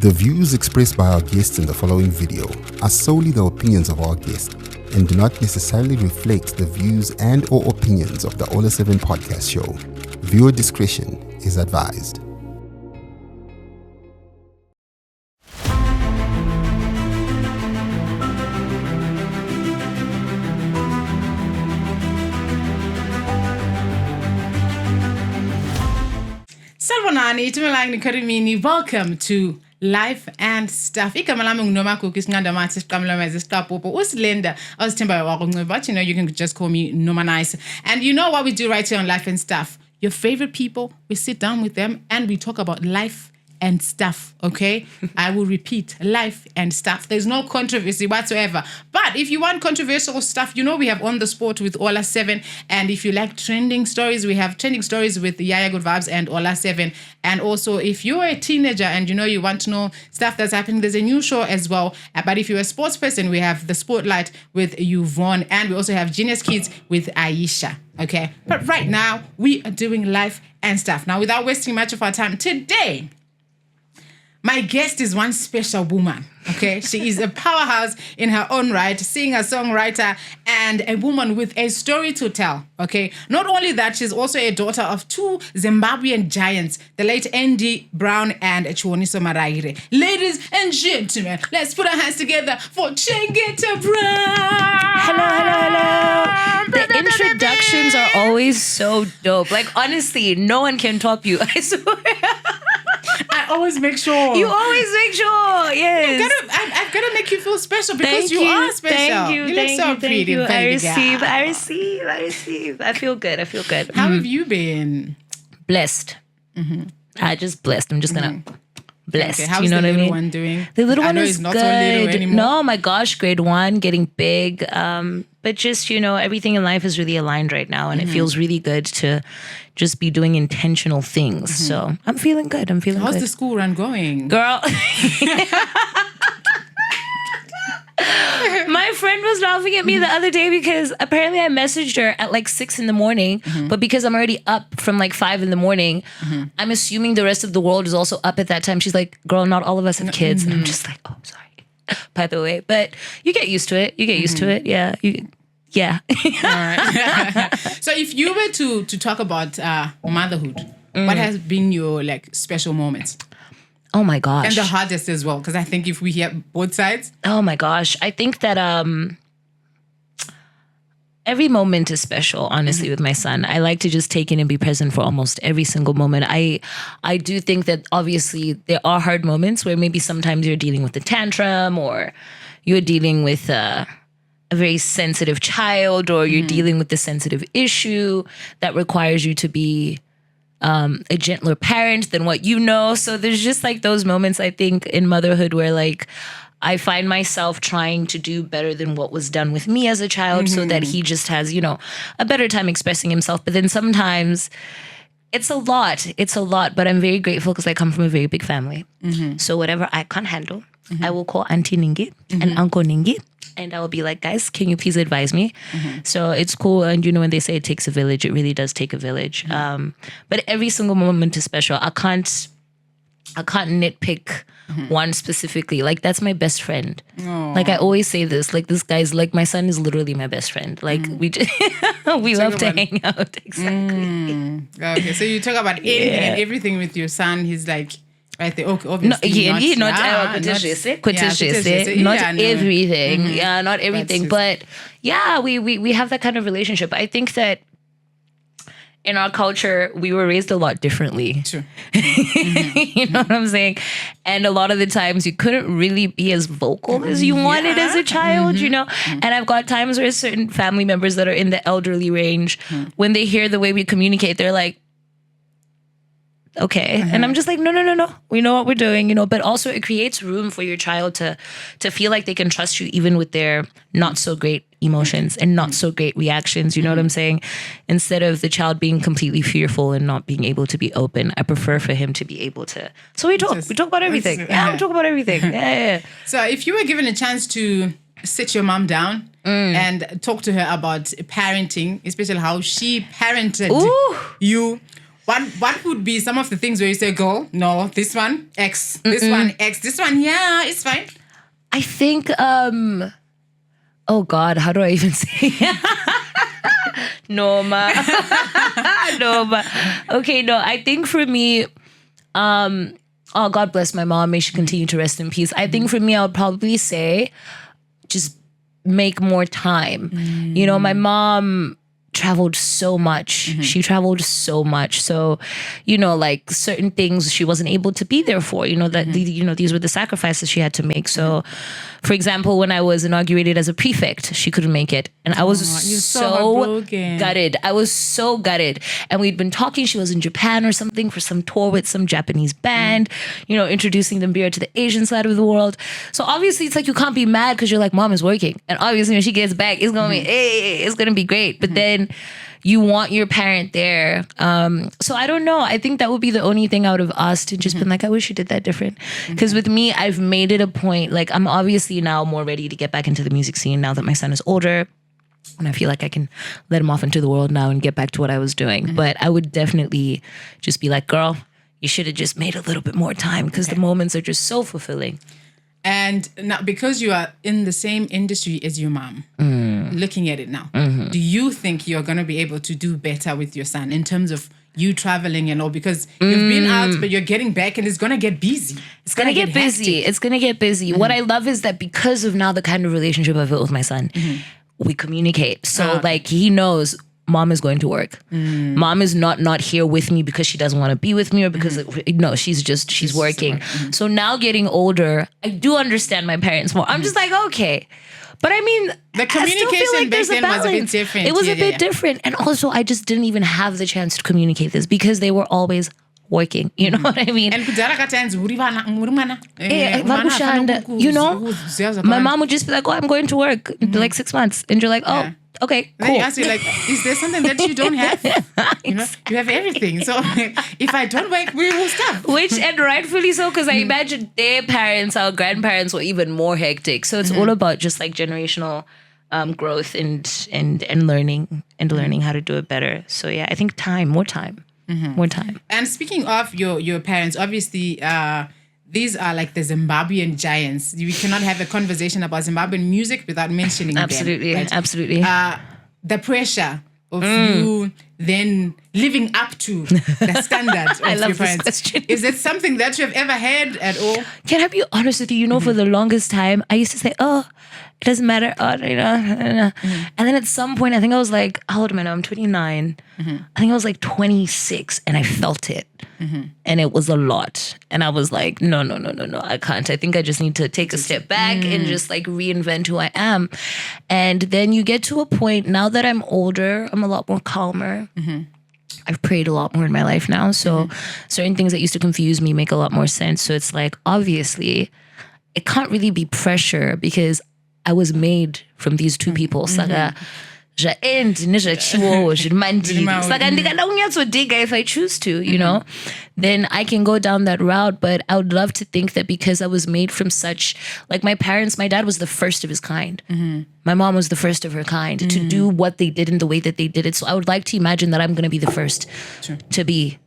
The views expressed by our guests in the following video are solely the opinions of our guests and do not necessarily reflect the views and or opinions of the Ola 7 podcast show. Viewer discretion is advised. Salvonani, Tumelani Karimini, welcome to Life and Stuff. But you know, you can just call me Noma Nice. And you know what we do right here on Life and Stuff? Your favorite people, we sit down with them and we talk about life and stuff, okay? I will repeat, life and stuff. There's no controversy whatsoever. But if you want controversial stuff, you know we have On The Sport with Ola 7. And if you like trending stories, we have trending stories with Yaya Good Vibes and Ola 7. And also, if you're a teenager and you know you want to know stuff that's happening, there's a new show as well. But if you're a sports person, we have The Spotlight with Yvonne. And we also have Genius Kids with Aisha, okay? But right now, we are doing life and stuff. Now, without wasting much of our time, today, my guest is one special woman, okay? She is a powerhouse in her own right, singer, songwriter, and a woman with a story to tell, okay? Not only that, she's also a daughter of two Zimbabwean giants, the late Chengeto Brown and Chiwoniso Maraire. Ladies and gentlemen, let's put our hands together for Chengeto Brown! Hello. The introductions are always so dope. Like, honestly, no one can top you, I swear. I always make sure. You always make sure, yes. I've got to make you feel special because you are special. Thank you. You look so pretty, baby I receive. girl. I feel good. How have you been? Blessed. Mm-hmm. Just blessed. I'm just going to... Blessed. Okay, how's you know the what I little mean? one doing? The little one is he's not good. so little anymore. No, my gosh, grade 1, getting big. But just, you know, everything in life is really aligned right now. And it feels really good to just be doing intentional things. So I'm feeling good. How's the school run going? Girl. My friend was laughing at me the other day because apparently I messaged her at like 6 a.m, but because I'm already up from like 5 a.m, I'm assuming the rest of the world is also up at that time. She's like, girl, not all of us have kids. And I'm just like, oh, sorry, by the way. But you get used to it. Yeah. Yeah. All right. So if you were to talk about motherhood, what has been your like special moments? Oh my gosh. And the hardest as well, because I think if we hear both sides. Oh my gosh. I think that every moment is special, honestly, with my son. I like to just take in and be present for almost every single moment. I do think that obviously there are hard moments where maybe sometimes you're dealing with a tantrum or you're dealing with a very sensitive child or you're dealing with a sensitive issue that requires you to be a gentler parent than what you know. So there's just like those moments, I think, in motherhood where like I find myself trying to do better than what was done with me as a child so that he just has, you know, a better time expressing himself. But then sometimes it's a lot, but I'm very grateful because I come from a very big family. So whatever I can't handle, I will call Auntie Ningi and Uncle Ningi. And I will be like, guys, can you please advise me? So it's cool. And you know, when they say it takes a village, it really does take a village. But every single moment is special. I can't nitpick one specifically. Like, that's my best friend. Aww. Like, I always say this. Like, this guy's, like, my son is literally my best friend. Like, we just, we love to hang out. Exactly. Okay, so you talk about anything and everything with your son. He's like... Right there. Okay, obviously not everything. Yeah, not everything. But yeah, we have that kind of relationship. I think that in our culture, we were raised a lot differently. Sure. You know what I'm saying? And a lot of the times you couldn't really be as vocal as you wanted as a child, you know? And I've got times where certain family members that are in the elderly range, when they hear the way we communicate, they're like, okay. And I'm just like, no. We know what we're doing, you know, but also it creates room for your child to feel like they can trust you even with their not so great emotions and not so great reactions. You know what I'm saying? Instead of the child being completely fearful and not being able to be open, I prefer for him to be able to. So we talk about everything. We talk about everything. Yeah. So if you were given a chance to sit your mom down and talk to her about parenting, especially how she parented you, What would be some of the things where you say, girl, no, this one, X, this one, X, this one, yeah, it's fine? I think, oh God, how do I even say Norma. Norma. Okay, no, I think for me, oh, God bless my mom. May she continue to rest in peace. I think for me, I would probably say just make more time. You know, my mom traveled so much. She traveled so much. So, you know, like certain things she wasn't able to be there for, you know, that, these were the sacrifices she had to make. So, for example, when I was inaugurated as a prefect, she couldn't make it. And I was so gutted. I was so gutted. And we'd been talking, she was in Japan or something for some tour with some Japanese band, you know, introducing the beer to the Asian side of the world. So obviously it's like you can't be mad because you're like, mom is working. And obviously when she gets back, it's going to be, hey, it's going to be great. But then you want your parent there. So I don't know. I think that would be the only thing I would have asked and just been like, I wish you did that different. Because with me, I've made it a point. Like I'm obviously now more ready to get back into the music scene now that my son is older. And I feel like I can let him off into the world now and get back to what I was doing. But I would definitely just be like, girl, you should have just made a little bit more time because the moments are just so fulfilling. And now, because you are in the same industry as your mom, looking at it now, do you think you're going to be able to do better with your son in terms of you traveling and all? Because you've been out, but you're getting back and it's going to get busy. It's going to get busy. It's going to get busy. What I love is that because of now the kind of relationship I've built with my son, we communicate. So like he knows mom is going to work. Mom is not here with me because she doesn't want to be with me or because no, she's working. So now getting older, I do understand my parents more. I'm just like, okay. But I mean, the communication back then was a bit different. It was a bit different. And also I just didn't even have the chance to communicate this because they were always working. You know what I mean? And you know, my mom would just be like, oh, I'm going to work in like 6 months. And you're like, oh, okay, cool. Then you ask you like, is there something that you don't have? You know, you have everything. So if I don't work, we will stop. And rightfully so, because I imagine their parents, our grandparents were even more hectic. So it's all about just like generational growth and learning how to do it better. So yeah, I think more time. And speaking of your parents, obviously these are like the Zimbabwean giants. We cannot have a conversation about Zimbabwean music without mentioning them. Right? Absolutely. The pressure of you then living up to the standard of I love your parents. This question. Is it something that you've ever had at all? Can I be honest with you? You know, for the longest time, I used to say, oh, it doesn't matter. Oh, and then at some point, I think I was like, how old am I now? I'm 29. I think I was like 26 and I felt it. And it was a lot. And I was like, no, I can't. I think I just need to take a step back and just like reinvent who I am. And then you get to a point, now that I'm older, I'm a lot more calmer. I've prayed a lot more in my life now. So certain things that used to confuse me make a lot more sense. So it's like, obviously, it can't really be pressure because I was made from these two people. Saka, if I choose to, you know, then I can go down that route. But I would love to think that because I was made from such, like my dad was the first of his kind. My mom was the first of her kind to do what they did in the way that they did it. So I would like to imagine that I'm going to be the first to be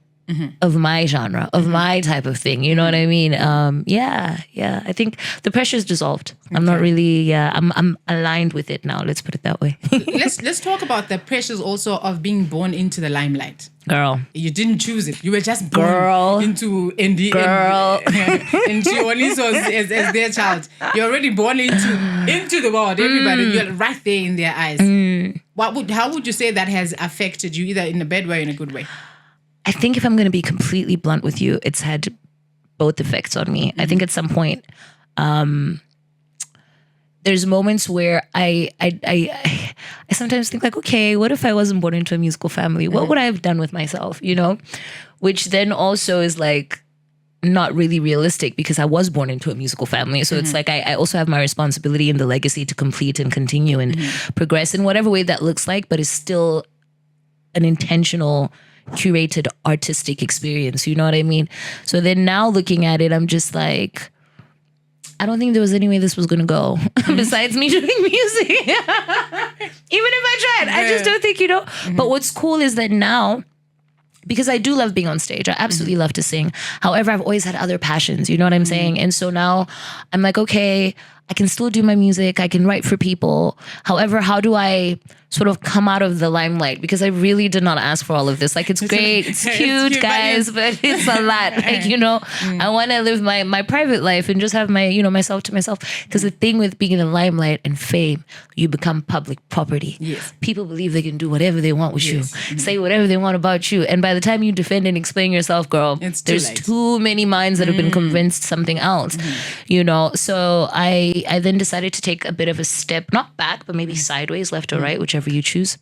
of my genre, of my type of thing. You know what I mean? Yeah. I think the pressure is dissolved. I'm not really, I'm aligned with it now. Let's put it that way. Let's talk about the pressures also of being born into the limelight. Girl. You didn't choose it. You were just born into ND. And Chiwaniso as their child. You're already born into the world. Everybody, you're right there in their eyes. How would you say that has affected you, either in a bad way or in a good way? I think if I'm going to be completely blunt with you, it's had both effects on me. I think at some point, there's moments where I sometimes think like, okay, what if I wasn't born into a musical family? What would I have done with myself? You know, which then also is like not really realistic because I was born into a musical family. So it's like I also have my responsibility and the legacy to complete and continue and progress in whatever way that looks like, but it's still an intentional, curated artistic experience. You know what I mean? So then now looking at it, I'm just like, I don't think there was any way this was going to go besides me doing music. Even if I tried, I just don't think, you know. But what's cool is that now because I do love being on stage. I absolutely love to sing. However, I've always had other passions. You know what I'm saying? And so now I'm like, okay, I can still do my music. I can write for people. However, how do I sort of come out of the limelight? Because I really did not ask for all of this. Like, it's great. It's cute, guys, but it's a lot. Like, you know, I want to live my private life and just have my, you know, myself to myself. Because the thing with being in the limelight and fame, you become public property. Yes. People believe they can do whatever they want with you, say whatever they want about you. And by the time you defend and explain yourself, girl, there's too many minds that have been convinced something else, you know? So I then decided to take a bit of a step, not back, but maybe sideways, left or right, whichever you choose.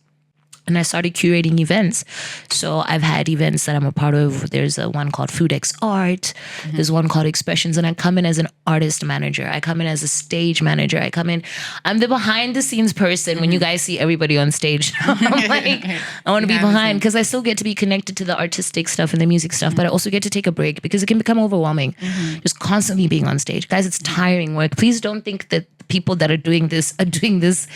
And I started curating events. So I've had events that I'm a part of. There's a one called Food X Art. There's one called Expressions. And I come in as an artist manager. I come in as a stage manager. I'm the behind the scenes person. When you guys see everybody on stage, I'm like, I want to be behind, because I still get to be connected to the artistic stuff and the music stuff, but I also get to take a break because it can become overwhelming. Just constantly being on stage. Guys, it's tiring work. Please don't think that the people that are doing this are doing this.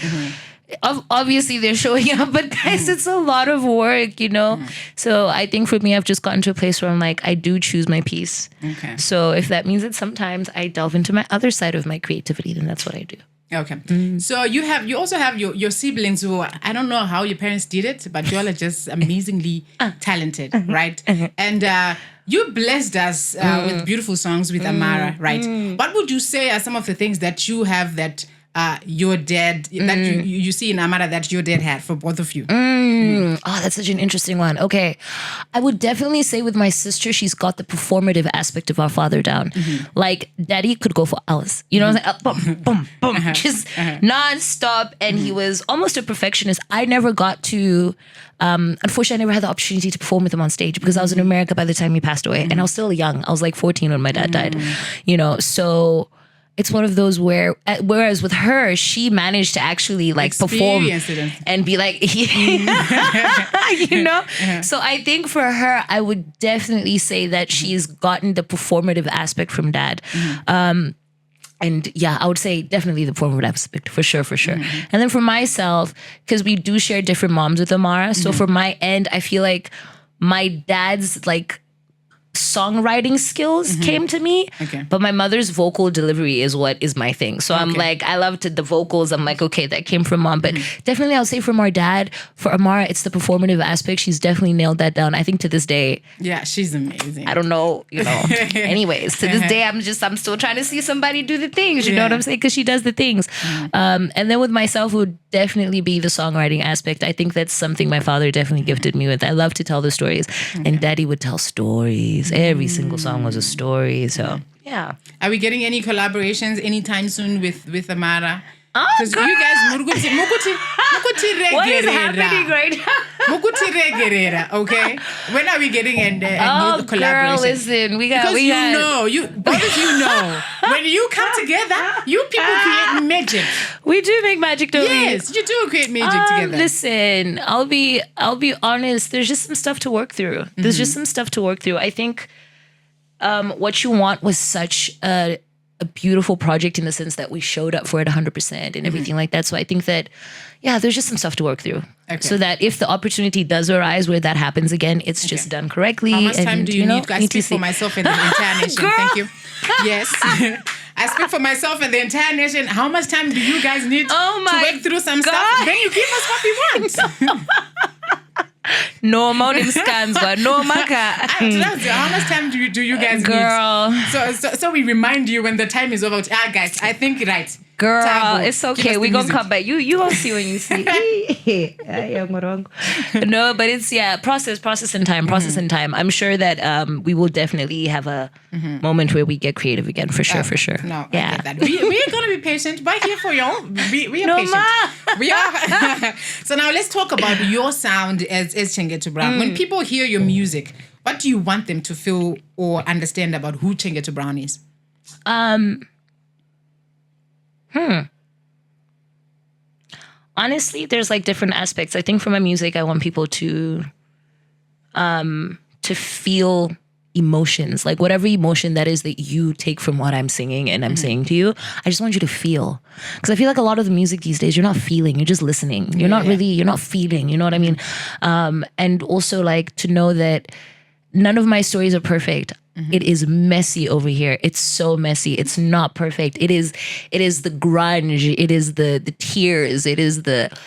Obviously they're showing up, but guys, it's a lot of work, you know? So I think for me, I've just gotten to a place where I'm like, I do choose my piece. Okay. So if that means that sometimes I delve into my other side of my creativity, then that's what I do. Okay. So you also have your siblings who, I don't know how your parents did it, but you all are just amazingly talented, right? And you blessed us with beautiful songs with Amara, right? What would you say are some of the things that you have that your dad, that you see in Amara that your dad had for both of you? Oh, that's such an interesting one. Okay. I would definitely say with my sister, she's got the performative aspect of our father down. Like, daddy could go for hours. You know what I'm saying? Boom, boom, boom. Just non-stop. And he was almost a perfectionist. I never got to, unfortunately, I never had the opportunity to perform with him on stage because I was in America by the time he passed away. And I was still young. I was like 14 when my dad died. You know, so it's one of those whereas with her, she managed to actually like perform and be like, you know? So I think for her, I would definitely say that she's gotten the performative aspect from dad. And yeah, I would say definitely the performative aspect, for sure. And then for myself, because we do share different moms with Amara. So for my end, I feel like my dad's like songwriting skills came to me, but my mother's vocal delivery is what is my thing. So I'm like, I loved the vocals. I'm like, okay, that came from mom. But definitely I would say from our dad, for Amara, it's the performative aspect. She's definitely nailed that down. I think to this day. Yeah, she's amazing. I don't know, you know. Anyways, to this day, I'm still trying to see somebody do the things, you know what I'm saying? Because she does the things. And then with myself, it would definitely be the songwriting aspect. I think that's something my father definitely gifted me with. I love to tell the stories. And daddy would tell stories. Every single song was a story. So yeah. Are we getting any collaborations anytime soon with Amara? Because you guys, mukuti what is happening right now? Mukuti regerera, okay? When are we getting a new collaboration? Girl, listen, we got. Both of you know, when you come together, you people create magic. We do make magic, don't we? Yes, you do create magic together. Listen, I'll be honest. There's just some stuff to work through. I think what you want was such a beautiful project in the sense that we showed up for it 100% and everything like that. So I think that, yeah, there's just some stuff to work through. So that if the opportunity does arise where that happens again, it's just done correctly. How much time do you need? I speak for myself and the entire nation. Girl. Thank you. Yes. I speak for myself and the entire nation. How much time do you guys need to work through some stuff? Then you give us what we want. No morning scans, but no maca. How much time do you guys need? So we remind you when the time is over. Guys, I think right. Girl, Tabu. it's okay. We're going to come back. You won't see when you see. No, but it's, process and time. I'm sure that we will definitely have a moment where we get creative again, for sure. No, I get that. We are going to be patient. We're here for y'all. We are patient. We are. So now let's talk about your sound as Chengeto Brown. When people hear your music, what do you want them to feel or understand about who Chengeto Brown is? Honestly, there's like different aspects. I think for my music, I want people to feel emotions, like whatever emotion that is that you take from what I'm singing and I'm saying to you, I just want you to feel. Because I feel like a lot of the music these days, you're not feeling, you're just listening. You're not really, you're not feeling, you know what I mean? And also like to know that none of my stories are perfect. It is messy over here. It's so messy. It's not perfect. It is the grunge. It is the tears. It is the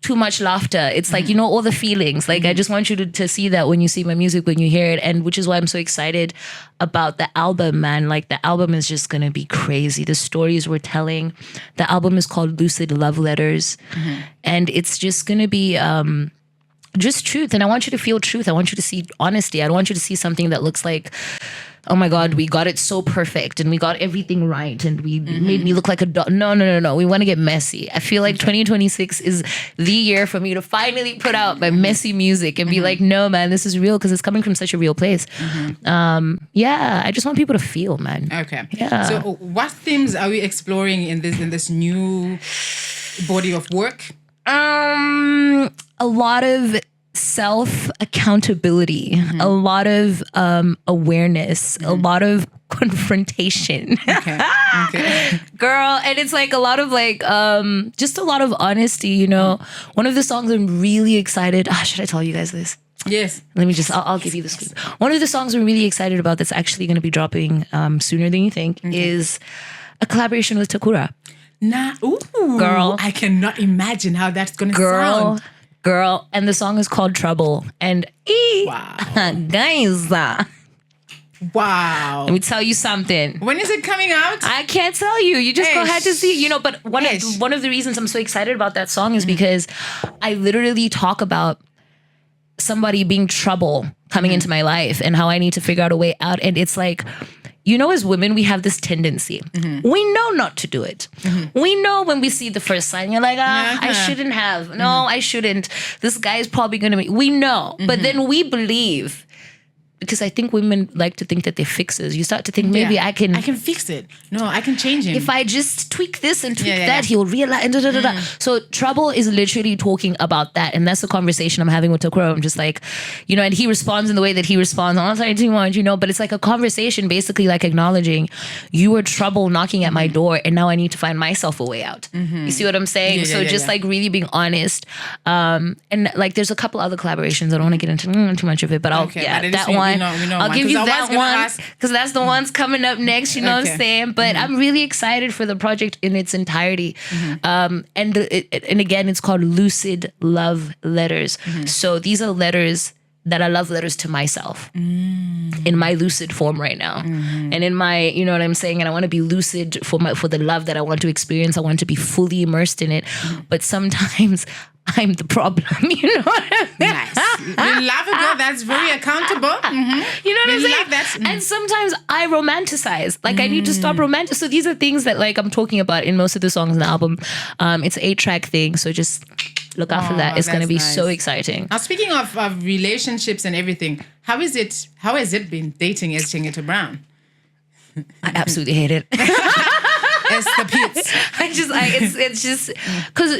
too much laughter. It's like, you know, all the feelings. Like, I just want you to see that when you see my music, when you hear it. And which is why I'm so excited about the album, man. Like, the album is just going to be crazy. The stories we're telling. The album is called Lucid Love Letters. And it's just going to be just truth. And I want you to feel truth. I want you to see honesty. I don't want you to see something that looks like, oh my God, we got it so perfect and we got everything right and we made me look like a dog. No. We want to get messy. I feel like 2026 is the year for me to finally put out my messy music and be like, no, man, this is real because it's coming from such a real place. Yeah, I just want people to feel, man. Okay. Yeah. So what themes are we exploring in this new body of work? A lot of self-accountability, a lot of awareness, a lot of confrontation. Okay. Girl, and it's like a lot of like just a lot of honesty, you know. One of the songs I'm really excited, should I tell you guys this? Yes. Let me just, I'll give you the scoop. One of the songs I'm really excited about that's actually going to be dropping sooner than you think is a collaboration with Takura. Ooh, girl. I cannot imagine how that's going to sound. Girl, and the song is called Trouble. And Wow. guys, Wow. let me tell you something. When is it coming out? I can't tell you. You just go ahead to see, you know. But one of the reasons I'm so excited about that song is because I literally talk about somebody being trouble coming into my life and how I need to figure out a way out. And it's like, you know, as women, we have this tendency. We know not to do it. We know when we see the first sign, you're like, I shouldn't have. No, I shouldn't. This guy is probably going to be. We know. But then we believe. Because I think women like to think that they're fixers. You start to think maybe I can fix it. No, I can change him. If I just tweak this and tweak that, he'll realize. So Trouble is literally talking about that. And that's the conversation I'm having with Takura. I'm just like, you know, and he responds in the way that he responds. I'm not saying too much, you know, but it's like a conversation basically like acknowledging you were trouble knocking at my door and now I need to find myself a way out. You see what I'm saying? Like really being honest. And like there's a couple other collaborations. I don't want to get into too much of it, but that one. I'll give you that one because that's the one's coming up next. You know what I'm saying? But I'm really excited for the project in its entirety. And again, it's called Lucid Love Letters. So these are letters that are love letters to myself in my lucid form right now. And in my, you know what I'm saying? And I want to be lucid for the love that I want to experience. I want to be fully immersed in it. But sometimes I'm the problem, you know what I mean? Nice. We love a girl that's very accountable. You know what I'm saying? That. And sometimes I romanticize. Like I need to stop romantic. So these are things that like I'm talking about in most of the songs in the album. It's an 8-track thing. So just look out for that. It's going to be so exciting. Now, speaking of relationships and everything, how has it been dating as Chengeto Brown? I absolutely hate it. It's the pits. It's just because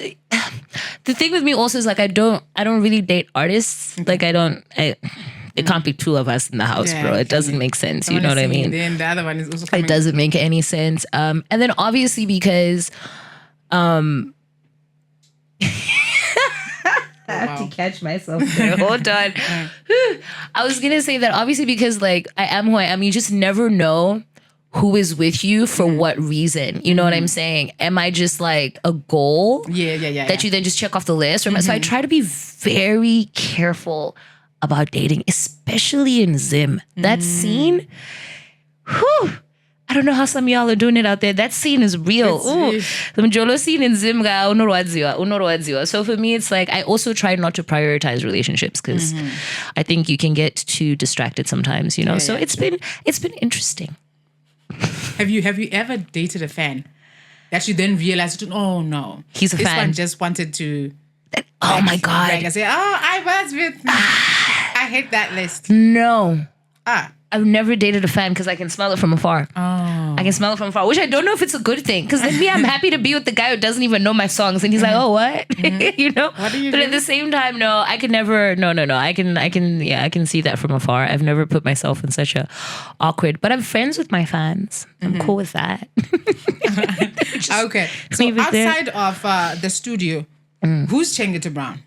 the thing with me also is like I don't really date artists. Like it can't be two of us in the house, bro. It doesn't make sense. You know what I mean? Then the other one is also coming. It doesn't make any sense. And then obviously because I have to catch myself there. Hold on. I was gonna say that obviously because like I am who I am, you just never know who is with you for what reason. You know what I'm saying? Am I just like a goal that you then just check off the list? So I try to be very careful about dating, especially in Zim. That scene, whew, I don't know how some of y'all are doing it out there. That scene is real. The Mjolo scene in Zim, unorwadziwa. So for me, it's like I also try not to prioritize relationships because I think you can get too distracted sometimes, you know? So it's been interesting. Have you ever dated a fan that you then realized, oh no, he's a fan. This one just wanted to. Oh my God! I say, I was with. I hate that list. No. I've never dated a fan because I can smell it from afar. Oh. I can smell it from afar, which I don't know if it's a good thing. Because then me, I'm happy to be with the guy who doesn't even know my songs, and he's like, "Oh, what?" You know. What do you But do? at the same time, no, I can never. No. I can see that from afar. I've never put myself in such a awkward. But I'm friends with my fans. I'm cool with that. Okay. So leave it there. outside of the studio, who's Chengeto Brown?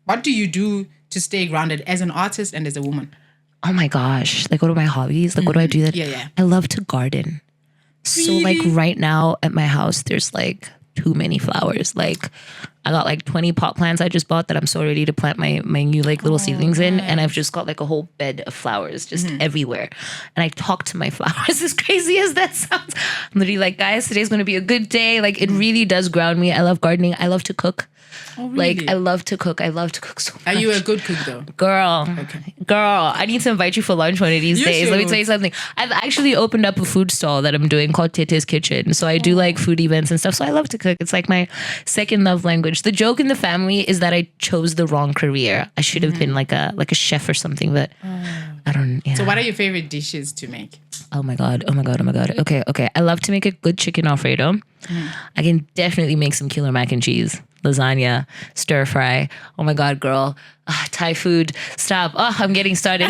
What do you do to stay grounded as an artist and as a woman? Oh my gosh. Like, what are my hobbies? Like, what do I do? Yeah. I love to garden. So, like, Really? right now at my house, there's like too many flowers. Like, I got like 20 pot plants I just bought that I'm so ready to plant my new like little seedlings in. And I've just got like a whole bed of flowers just everywhere. And I talk to my flowers, as crazy as that sounds. I'm literally like, guys, today's going to be a good day. Like, it really does ground me. I love gardening. I love to cook. Oh, really? Like, I love to cook. I love to cook so much. Are you a good cook though? Girl, I need to invite you for lunch one of these You days. Let me should. tell you something. I've actually opened up a food stall that I'm doing called Tete's Kitchen. So I do like food events and stuff. So I love to cook. It's like my second love language. The joke in the family is that I chose the wrong career. I should have been like a chef or something, but I don't. Yeah. So what are your favorite dishes to make? Oh my god. Okay. I love to make a good chicken Alfredo. I can definitely make some killer mac and cheese, lasagna, stir fry. Oh my god, girl. Thai food. Stop. Oh, I'm getting started.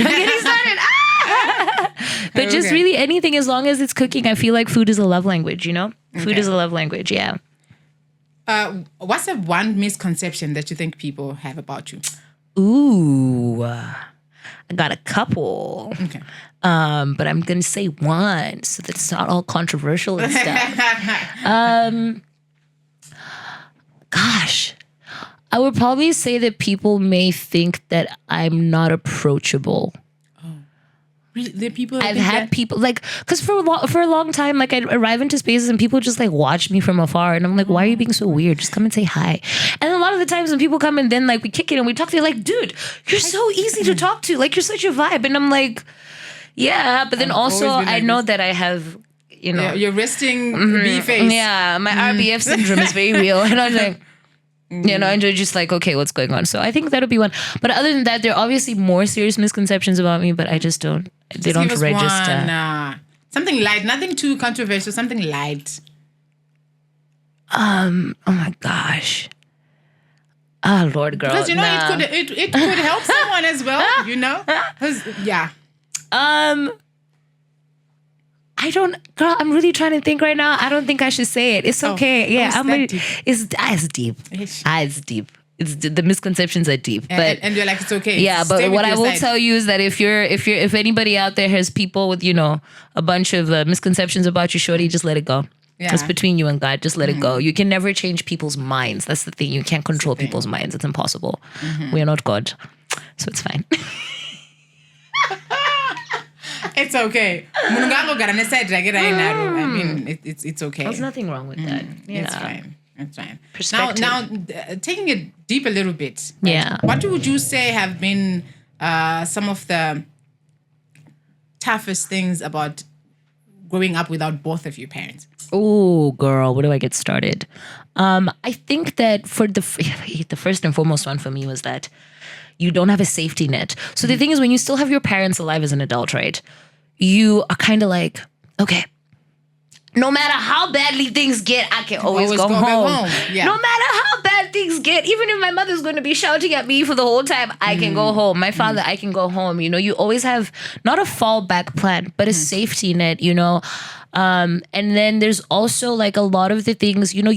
But just Okay. really anything as long as it's cooking. I feel like food is a love language, you know? Food is a love language, yeah. What's the one misconception that you think people have about you? Ooh. I got a couple. Okay. But I'm gonna say one so that it's not all controversial and stuff. Gosh, I would probably say that people may think that I'm not approachable. Really? The people that I've think had that? people like, because for a long time, like I'd arrive into spaces and people just like watch me from afar, and I'm like, why are you being so weird? Just come and say hi. And a lot of the times when people come and then like we kick it and we talk, they're like, dude, you're so easy to talk to. Like, you're such a vibe. And I'm like, yeah, but then I've also always been I like know this. that I have, you know, Yeah, your resting bee face. yeah, my RBF syndrome is very real. And I was like, you know, and you're just like, okay, what's going on? So I think that'll be one. But other than that, there are obviously more serious misconceptions about me, but I just don't, they don't Give us register. one, something light, nothing too controversial, something light. Oh my gosh. Oh Lord, girl. Because you know nah. it could help someone as well, you know? 'Cause, yeah. I don't, girl, I'm really trying to think right now. I don't think I should say it. It's okay. Yeah, it's I'm that really, deep. it's deep. Ish. It's deep. The misconceptions are deep. But And you're like, it's okay. yeah, Stay but with what I your will side. tell you is that if anybody out there has people with, you know, a bunch of misconceptions about you, shorty, just let it go. Yeah. It's between you and God. Just let it go. You can never change people's minds. That's the thing. You can't control thing. people's minds. It's impossible. We are not God. So it's fine. It's okay. Munungango garane side like right now. I mean, it's okay. There's nothing wrong with that. Yeah. It's fine. It's fine. Perspective. Now, taking it deep a little bit. Yeah. What would you say have been some of the toughest things about growing up without both of your parents? Oh, girl, where do I get started? I think that for the first and foremost one for me was that you don't have a safety net. So the thing is, when you still have your parents alive as an adult, right? You are kind of like, okay, no matter how badly things get, I can always go back home. Yeah. No matter how bad things get, even if my mother's going to be shouting at me for the whole time, I can go home. My father, I can go home. You know, you always have not a fallback plan, but a safety net, you know. And then there's also like a lot of the things, you know,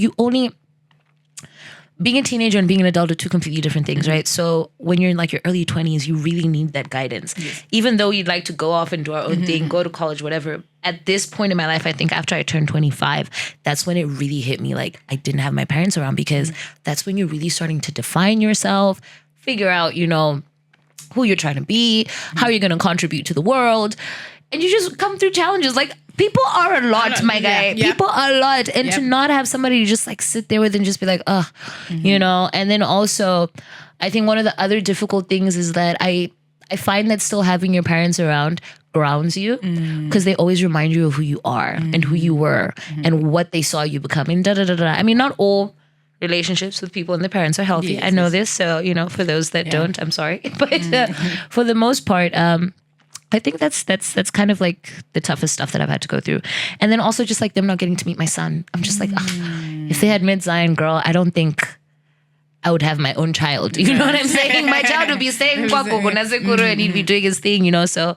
being a teenager and being an adult are two completely different things, right? So when you're in like your early 20s, you really need that guidance. Yes. Even though you'd like to go off and do our own thing, go to college, whatever. At this point in my life, I think after I turned 25, that's when it really hit me. Like, I didn't have my parents around, because that's when you're really starting to define yourself, figure out, you know, who you're trying to be, how you're going to contribute to the world. And you just come through challenges. Like, people are a lot, my guy. Yeah. People are a lot. And to not have somebody to just like sit there with and just be like, you know. And then also, I think one of the other difficult things is that I find that still having your parents around grounds you, because they always remind you of who you are and who you were and what they saw you becoming. I mean, not all relationships with people and their parents are healthy. Yes, I know this. So, you know, for those that don't, I'm sorry. But for the most part, I think that's kind of like the toughest stuff that I've had to go through. And then also just like them not getting to meet my son. I'm just like, if they had met Zion, girl, I don't think I would have my own child. You know what I'm saying? My child would be staying and he'd be doing his thing, you know? So,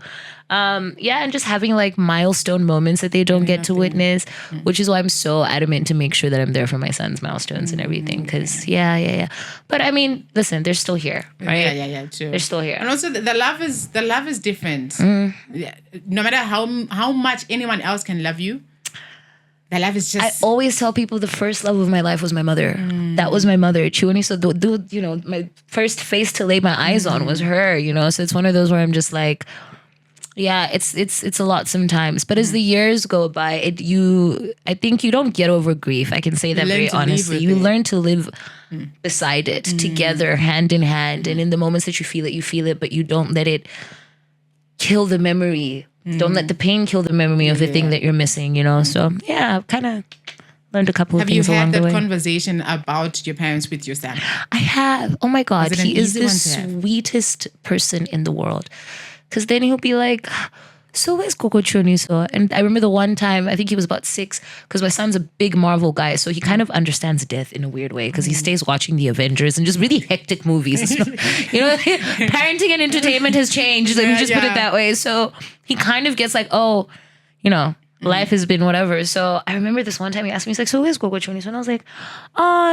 and just having like milestone moments that they don't get to witness, which is why I'm so adamant to make sure that I'm there for my son's milestones and everything. Because, But I mean, listen, they're still here, right? Yeah, true. They're still here. And also, the love is different. Yeah. No matter how much anyone else can love you, the love is just... I always tell people the first love of my life was my mother. That was my mother. Chiwani, so you know, my first face to lay my eyes on was her, you know? So it's one of those where I'm just like, yeah, it's a lot sometimes. But as the years go by, I think you don't get over grief. I can say that very honestly. You learn to live beside it, together, hand in hand. And in the moments that you feel it, but you don't let it kill the memory. Don't let the pain kill the memory of the thing that you're missing, you know? So, yeah, I've kind of learned a couple of things along the way. Have you had that conversation about your parents with your son? I have. Oh, my God. He is the sweetest person in the world. Because then he'll be like, so where's Coco Choniso? And I remember the one time, I think he was about 6, because my son's a big Marvel guy, so he kind of understands death in a weird way, because he stays watching the Avengers and just really hectic movies. It's not, you know, parenting and entertainment has changed. Let me just put it that way. So he kind of gets like, oh, you know, life has been whatever. So I remember this one time he asked me, he's like, so where's Coco Choniso? And I was like,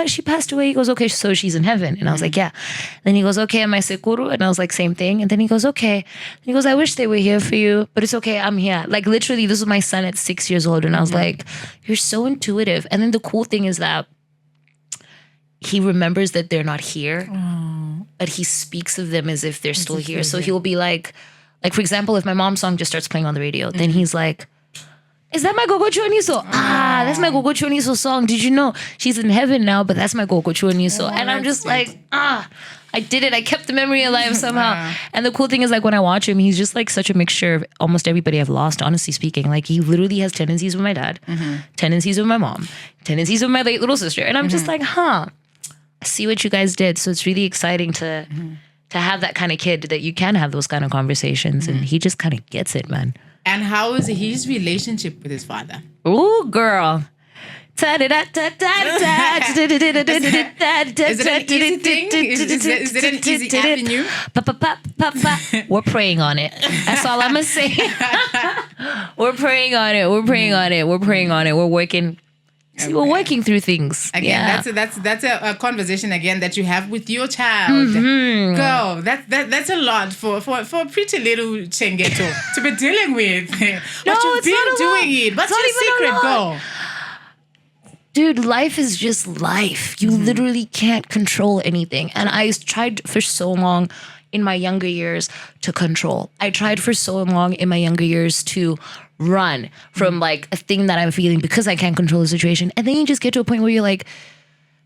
she passed away. He goes, okay, so she's in heaven. And I was like, yeah. Then he goes, okay, am I sekuru? And I was like, same thing. And then he goes, okay. And he goes, I wish they were here for you, but it's okay, I'm here. Like literally, this was my son at 6 years old. And I was like, you're so intuitive. And then the cool thing is that he remembers that they're not here, but he speaks of them as if they're still here. So he'll be like, for example, if my mom's song just starts playing on the radio, then he's like, is that my Gogo Choniso? That's my Gogo Choniso song. Did you know she's in heaven now? But that's my Gogo Choniso. And I'm just like, I did it. I kept the memory alive somehow. And the cool thing is, like, when I watch him, he's just like such a mixture of almost everybody I've lost, honestly speaking. Like, he literally has tendencies with my dad, tendencies with my mom, tendencies with my late little sister. And I'm just like, I see what you guys did. So it's really exciting to have that kind of kid that you can have those kind of conversations. And he just kind of gets it, man. And how is his relationship with his father? Ooh, girl. Is it an easy thing? Is it an easy avenue? We're praying on it. That's all I'm going to say. We're praying on it. We're working. See, we're working through things. Again, that's a conversation again that you have with your child. Go. That's a lot for a pretty little Chengeto to be dealing with. But you've been doing it. What's your secret? Go. Dude, life is just life. You literally can't control anything. And I tried for so long in my younger years to control. I tried for so long in my younger years to run from like a thing that I'm feeling because I can't control the situation. And then you just get to a point where you're like,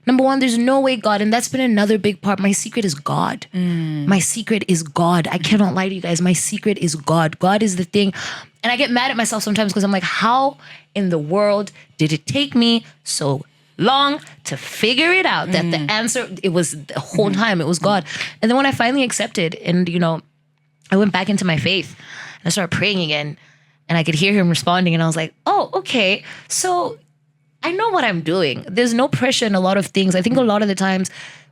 number one, there's no way God. And that's been another big part. My secret is God. My secret is God. I cannot lie to you guys. My secret is God. God is the thing. And I get mad at myself sometimes because I'm like, how in the world did it take me so long to figure it out that the answer, it was the whole time, it was God. And then when I finally accepted and, you know, I went back into my faith and I started praying again and I could hear him responding and I was like, oh, okay. So I know what I'm doing. There's no pressure in a lot of things. I think a lot of the times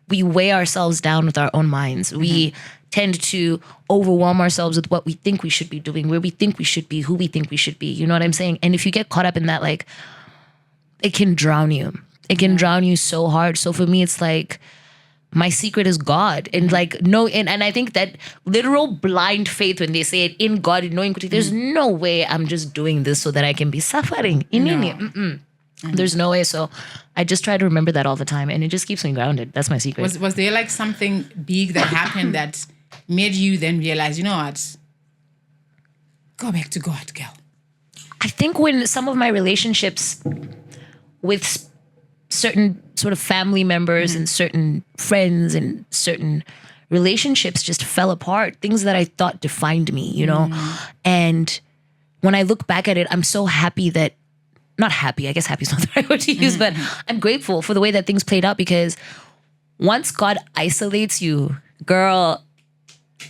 we weigh ourselves down with our own minds. We tend to overwhelm ourselves with what we think we should be doing, where we think we should be, who we think we should be. You know what I'm saying? And if you get caught up in that, like, it can drown you. It can drown you so hard. So for me, it's like, my secret is God. And like, no, and I think that literal blind faith, when they say it, in God, knowing, there's no way I'm just doing this so that I can be suffering. There's no way. So I just try to remember that all the time. And it just keeps me grounded. That's my secret. Was there like something big that happened that made you then realize, you know what? Go back to God, girl. I think when some of my relationships with certain sort of family members and certain friends and certain relationships just fell apart, things that I thought defined me, you know? And when I look back at it, I'm so happy that, not happy, I guess happy is not the right word to use, but I'm grateful for the way that things played out, because once God isolates you, girl,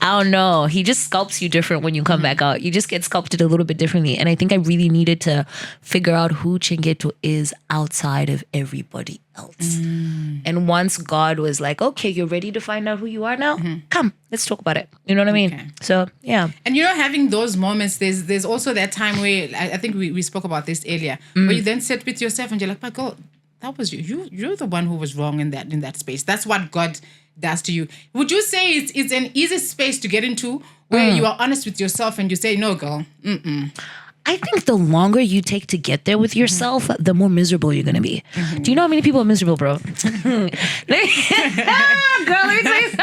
I don't know. He just sculpts you different when you come back out. You just get sculpted a little bit differently. And I think I really needed to figure out who Chengeto is outside of everybody else. And once God was like, okay, you're ready to find out who you are now? Come, let's talk about it. You know what I mean? Okay. So, yeah. And having those moments, there's also that time where I think we spoke about this earlier, where you then sit with yourself and you're like, my God, that was you. You're the one who was wrong in that space. That's what God does to you. Would you say it's an easy space to get into where you are honest with yourself and you say, no, girl, I think the longer you take to get there with yourself, the more miserable you're going to be. Do you know how many people are miserable, bro? Girl, let me tell you something.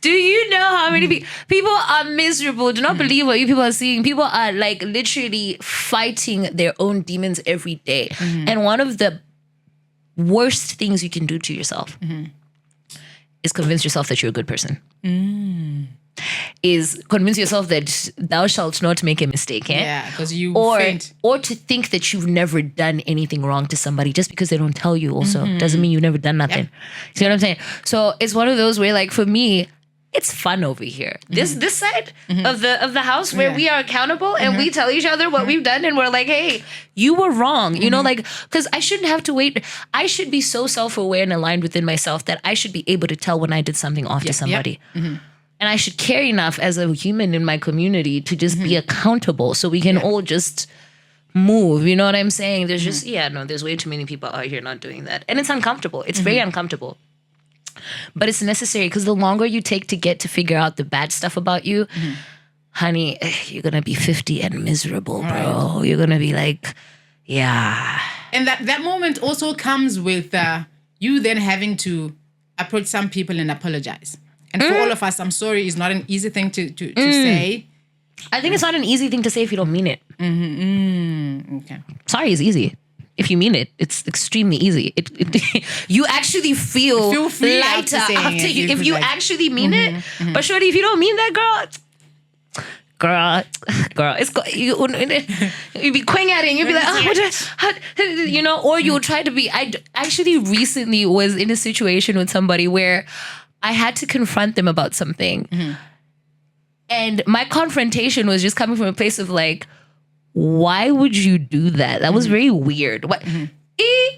Do you know how many people are miserable? Do not believe what you people are seeing. People are like literally fighting their own demons every day. And one of the worst things you can do to yourself is convince yourself that you're a good person. Is convince yourself that thou shalt not make a mistake. Yeah, because you faint. Or to think that you've never done anything wrong to somebody just because they don't tell you also doesn't mean you've never done nothing. See what I'm saying? So it's one of those where like for me, it's fun over here. This side of the house where we are accountable and we tell each other what we've done and we're like, hey, you were wrong. You know, like, because I shouldn't have to wait. I should be so self-aware and aligned within myself that I should be able to tell when I did something off to somebody. And I should care enough as a human in my community to just be accountable so we can all just move. You know what I'm saying? There's just, there's way too many people out here not doing that. And it's uncomfortable. It's very uncomfortable. But it's necessary because the longer you take to get to figure out the bad stuff about you, honey, you're going to be 50 and miserable, bro. Right. You're going to be like, yeah. And that moment also comes with you then having to approach some people and apologize. And for all of us, I'm sorry, is not an easy thing to say. I think it's not an easy thing to say if you don't mean it. Okay. Sorry is easy. If you mean it, it's extremely easy. You actually feel lighter after if you actually mean it. But surely, if you don't mean that, girl, it's you'd be quinging, you'd be like, or you'll try to be. I actually recently was in a situation with somebody where I had to confront them about something, and my confrontation was just coming from a place of like, why would you do that? That was very weird. What?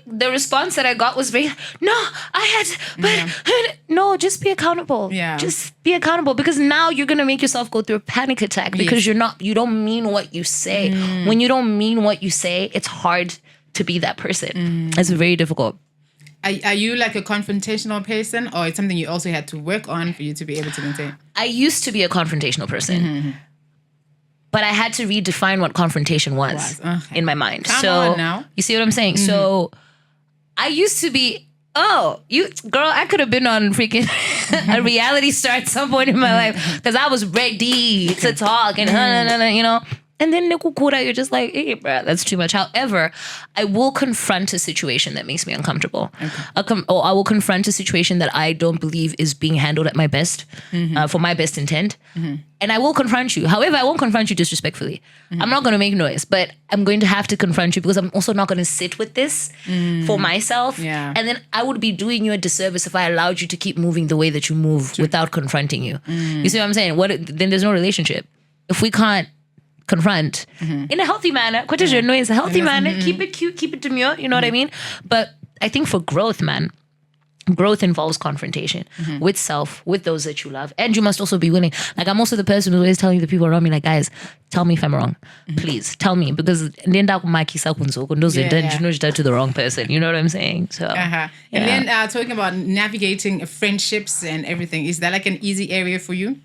The response that I got was very, no, just be accountable. Yeah. Just be accountable because now you're going to make yourself go through a panic attack because you don't mean what you say. When you don't mean what you say, it's hard to be that person. It's very difficult. Are you like a confrontational person or it's something you also had to work on for you to be able to maintain? I used to be a confrontational person. But I had to redefine what confrontation was in my mind. Come on now. You see what I'm saying? So I used to be, I could have been on freaking a reality star at some point in my life because I was ready to talk and you know. And then you're just like, hey, bruh, that's too much. However, I will confront a situation that makes me uncomfortable. Or I will confront a situation that I don't believe is being handled at my best, for my best intent. And I will confront you. However, I won't confront you disrespectfully. I'm not going to make noise, but I'm going to have to confront you because I'm also not going to sit with this for myself. Yeah. And then I would be doing you a disservice if I allowed you to keep moving the way that you move without confronting you. You see what I'm saying? Then there's no relationship. If we can't confront in a healthy manner, it's a healthy manner, keep it cute, keep it demure, you know what I mean? But I think for growth, man, growth involves confrontation with self, with those that you love. And you must also be willing. Like, I'm also the person who's always telling the people around me, like, guys, tell me if I'm wrong. Please, tell me. Because then to the wrong person. You know what I'm saying? So, And then talking about navigating friendships and everything, is that like an easy area for you?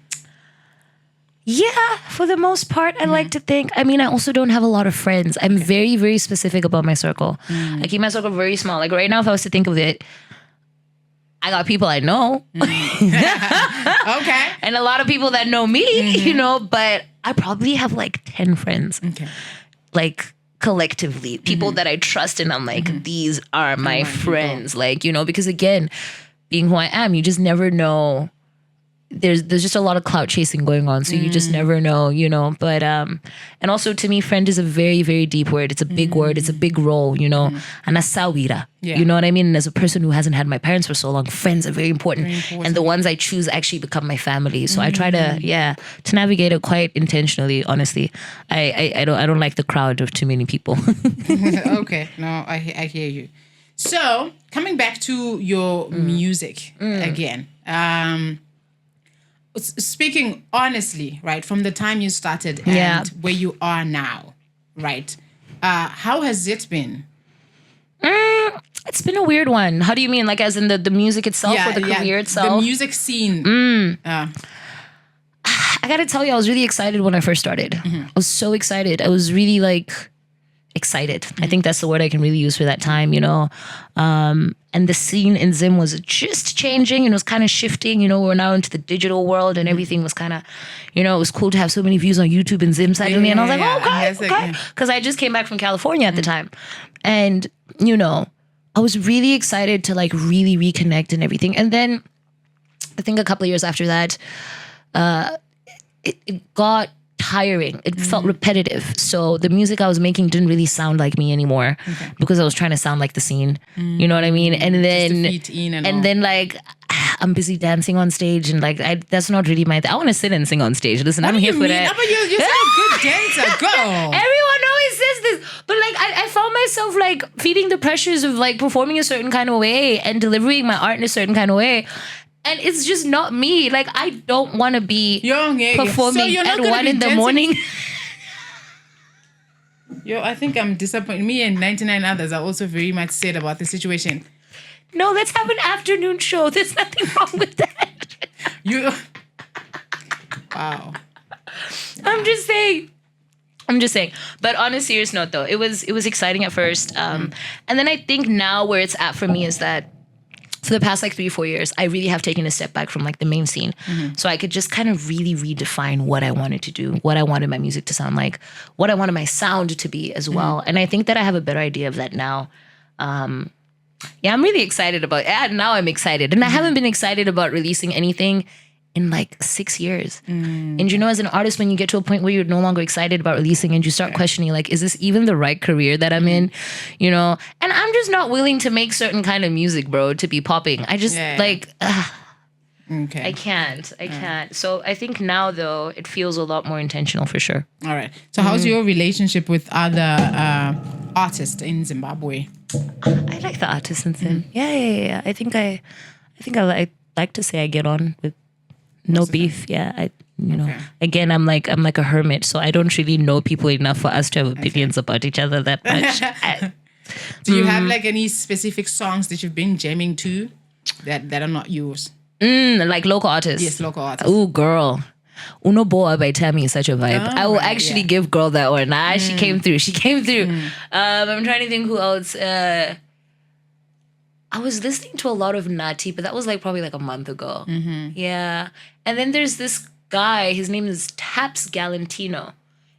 Yeah, for the most part, I like to think. I mean, I also don't have a lot of friends. I'm very, very specific about my circle. I keep my circle very small. Like right now, if I was to think of it, I got people I know. Okay. And a lot of people that know me, you know, but I probably have like 10 friends. Okay. Like collectively, people that I trust and I'm like, these are my friends. Like, you know, because again, being who I am, you just never know there's just a lot of clout chasing going on, so you just never know, you know. But and also to me, friend is a very, very deep word. It's a big word. It's a big role, you know. And asawira, you know what I mean. And as a person who hasn't had my parents for so long, friends are very important. And the ones I choose actually become my family. So I try to navigate it quite intentionally. Honestly, I don't like the crowd of too many people. Okay, no, I hear you. So coming back to your music again. Speaking honestly, right, from the time you started and where you are now, right, how has it been? It's been a weird one. How do you mean? Like as in the music itself or the career itself? The music scene. I gotta tell you, I was really excited when I first started. I was so excited. I was really like excited. I think that's the word I can really use for that time, you know. And the scene in Zim was just changing and it was kind of shifting, you know. We're now into the digital world and everything was kind of, you know, it was cool to have so many views on YouTube and Zim side of me. And I was like, okay. Because I just came back from California at the time. And, you know, I was really excited to like really reconnect and everything. And then I think a couple of years after that, it got tiring. It felt repetitive. So the music I was making didn't really sound like me anymore because I was trying to sound like the scene. You know what I mean? And then like I'm busy dancing on stage and like that's not really my thing. I want to sit and sing on stage. Listen, I'm here for that. But you're such a good dancer, girl. Everyone always says this, but like I found myself like feeding the pressures of like performing a certain kind of way and delivering my art in a certain kind of way. And it's just not me. Like, I don't want to be performing so at 1 in the morning. I think I'm disappointed. Me and 99 others are also very much sad about the situation. No, let's have an afternoon show. There's nothing wrong with that. Wow. I'm just saying. But on a serious note, though, it was exciting at first. And then I think now where it's at for me is that for the past like 3-4 years, I really have taken a step back from like the main scene. So I could just kind of really redefine what I wanted to do, what I wanted my music to sound like, what I wanted my sound to be as well. And I think that I have a better idea of that now. I'm really excited about it. Now I'm excited. And I haven't been excited about releasing anything in like 6 years. And you know, as an artist, when you get to a point where you're no longer excited about releasing and you start questioning, like, is this even the right career that I'm in? You know, and I'm just not willing to make certain kind of music, bro, to be popping. I just I can't. So I think now, though, it feels a lot more intentional for sure. All right. So how's your relationship with other artists in Zimbabwe? I like the artists in Zim. Yeah. I think I like to say I get on with no beef. Yeah. Again, I'm like a hermit, so I don't really know people enough for us to have opinions about each other that much. Do you have like any specific songs that you've been jamming to that are not yours? Like local artists? Yes, local artists. Oh, girl. Uno Boa by Tammy is such a vibe. I will actually give girl that one. She came through. I'm trying to think who else. I was listening to a lot of Nati, but that was like probably like a month ago. Yeah. And then there's this guy, his name is Taps Galantino.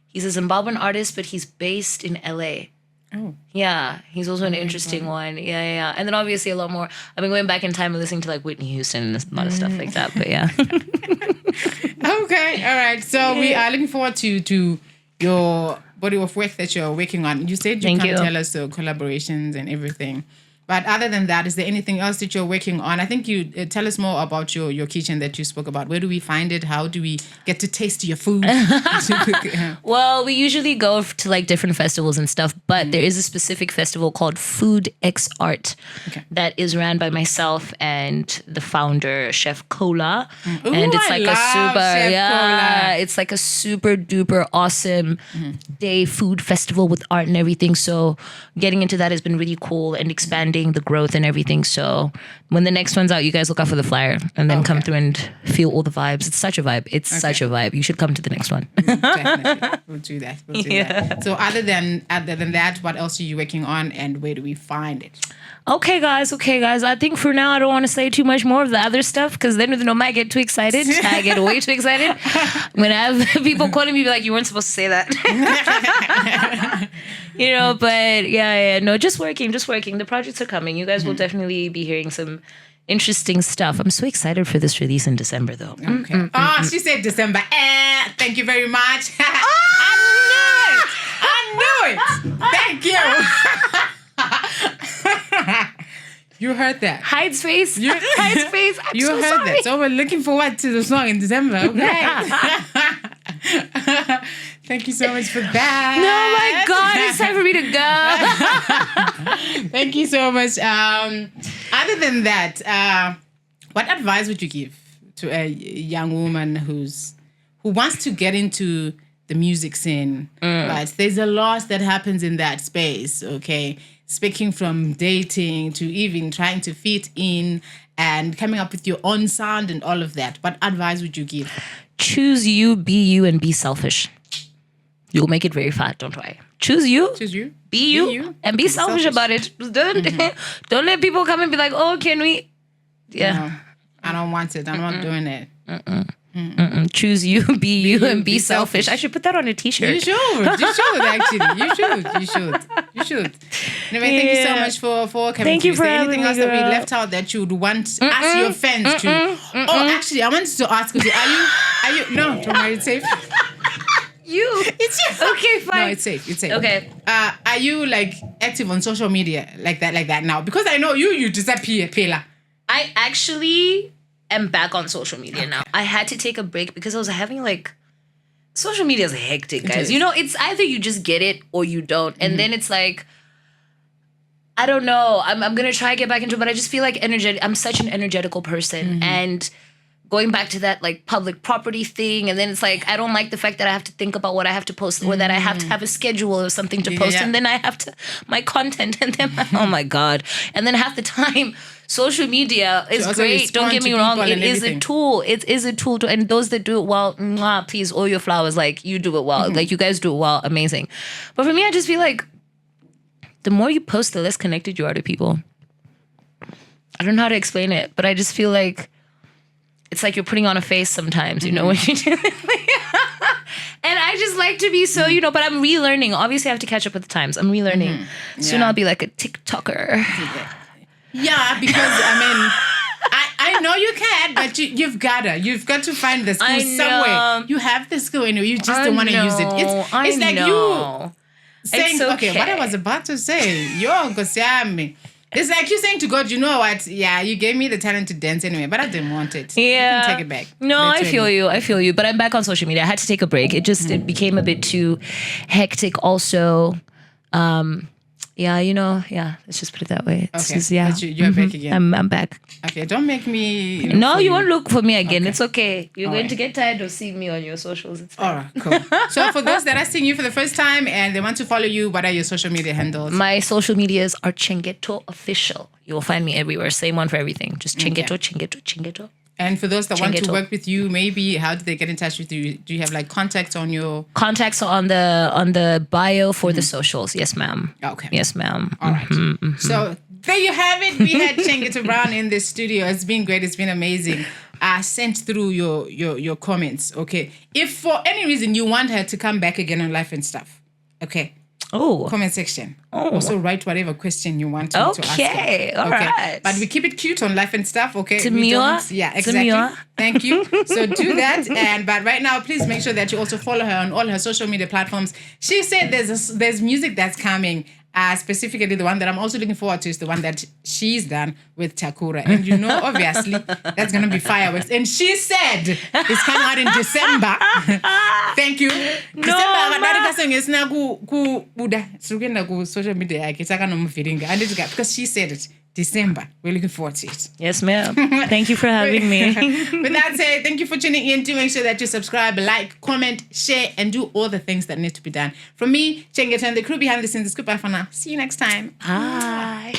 He's a Zimbabwean artist, but he's based in LA. Oh. Yeah. He's also an interesting one. Yeah. And then obviously a lot more. I've been going back in time and listening to like Whitney Houston and a lot of stuff like that, but yeah. Okay. All right. So we are looking forward to your body of work that you're working on. You said you can't tell us the collaborations and everything. But other than that, is there anything else that you're working on? I think you tell us more about your kitchen that you spoke about. Where do we find it? How do we get to taste your food? Well, we usually go to like different festivals and stuff, but there is a specific festival called Food X Art that is ran by myself and the founder, Chef Kola. Ooh, and it's like it's like a super duper awesome day food festival with art and everything. So getting into that has been really cool and expanding the growth and everything. So when the next one's out, you guys look out for the flyer and then come through and feel all the vibes. It's such a vibe. Such a vibe. You should come to the next one. Definitely. We'll do that. So other than that, what else are you working on and where do we find it? Okay, guys. I think for now, I don't want to say too much more of the other stuff because then I might get too excited. I get way too excited. When I have people calling me, be like, you weren't supposed to say that. But no, just working. The projects are coming. You guys will definitely be hearing some interesting stuff. I'm so excited for this release in December, though. Okay. She said December. Thank you very much. I knew it. Thank you. You heard that. Hide space. Hide space. I'm You so heard sorry. that. So we're looking forward to the song in December. Okay. Thank you so much for that. Oh my God, it's time for me to go. Thank you so much. Other than that, what advice would you give to a young woman who wants to get into the music scene? But there's a lot that happens in that space, okay? Speaking from dating to even trying to fit in and coming up with your own sound and all of that. What advice would you give? Choose you, be you, and be selfish. You'll make it very fat, don't worry. Choose you. Choose you. Be you. And be selfish about it. Don't let people come and be like, oh, can we? Yeah. No, I don't want it. I'm not doing it. Choose you, be you, and be selfish. I should put that on a t-shirt. You should actually. You should. Anyway, thank you so much for coming. Thank you for having anything me, else that we girl. left out that you would want us, your fans, to? Oh, actually, I wanted to ask you. Are you? No, don't worry, it's safe. It's you. Okay, fine. No, it's safe. Okay. Are you like active on social media like that now? Because I know you disappear, Pela. I actually am back on social media now. I had to take a break because I was having like social media is hectic, guys. is. You know, it's either you just get it or you don't. And then it's like, I don't know. I'm gonna try to get back into it, but I just feel like I'm such an energetical person. And going back to that like public property thing, and then it's like I don't like the fact that I have to think about what I have to post or that I have to have a schedule or something to post, and then I have to my content, and then oh my God, and then half the time social media is also great. Don't respond get to me wrong, people it and is a everything. tool. It is a tool to, and those that do it well, mwah, please, all your flowers. Like you do it well, like you guys do it well, amazing. But for me, I just feel like the more you post, the less connected you are to people. I don't know how to explain it, but I just feel like it's like you're putting on a face sometimes, you know, when you do it. And I just like to be so, but I'm relearning. Obviously, I have to catch up with the times. I'm relearning. Soon Yeah. I'll be like a TikToker. Yeah, because I know you can, but you've got to find the skill I somewhere. know. You have the skill and you just don't want to use it. It's like you saying, It's okay, what I okay. was about to say, it's like you saying to God, you know what? Yeah, you gave me the talent to dance anyway, but I didn't want it. Yeah. You can take it back. No, I Literally. feel you. But I'm back on social media. I had to take a break. It became a bit too hectic also. Let's just put it that way. It's Okay, just, yeah. but you're back again. I'm back. Okay, don't make me... No, you won't look for me again. It's okay. You're All going right. to get tired of seeing me on your socials. It's fine. All right, cool. So for those that are seeing you for the first time and they want to follow you, what are your social media handles? My social medias are Chengeto Official. You will find me everywhere. Same one for everything. Just Chengeto. And for those that want to Chengeto. work with you, maybe how do they get in touch with you? Do you have like contacts on your... Contacts are on the bio for the socials. Yes, ma'am. Okay. Yes, ma'am. All right. So there you have it. We had Chengeto Brown in the studio. It's been great. It's been amazing. I sent through your comments. Okay. If for any reason you want her to come back again on Life and Stuff, okay. Oh. Comment section. Also write whatever question you want to ask her. Okay. All right. But we keep it cute on Life and Stuff, okay? We Demure. don't- Yeah, exactly. Demure. Thank you. So do that. But right now, please make sure that you also follow her on all her social media platforms. She said there's music that's coming. Specifically, the one that I'm also looking forward to is the one that she's done with Takura. And obviously, that's going to be fireworks. And she said it's coming out in December. Thank you. December, akadarika song isina kubuda. Sirukenda ku social media yake saka nomviringa. And it's because she said it. December. We're looking forward to it. Yes, ma'am. Thank you for having me. With that said, thank you for tuning in. Do make sure that you subscribe, like, comment, share, and do all the things that need to be done. From me, Chengeto, and the crew behind the scenes, it's goodbye for now. See you next time. Bye.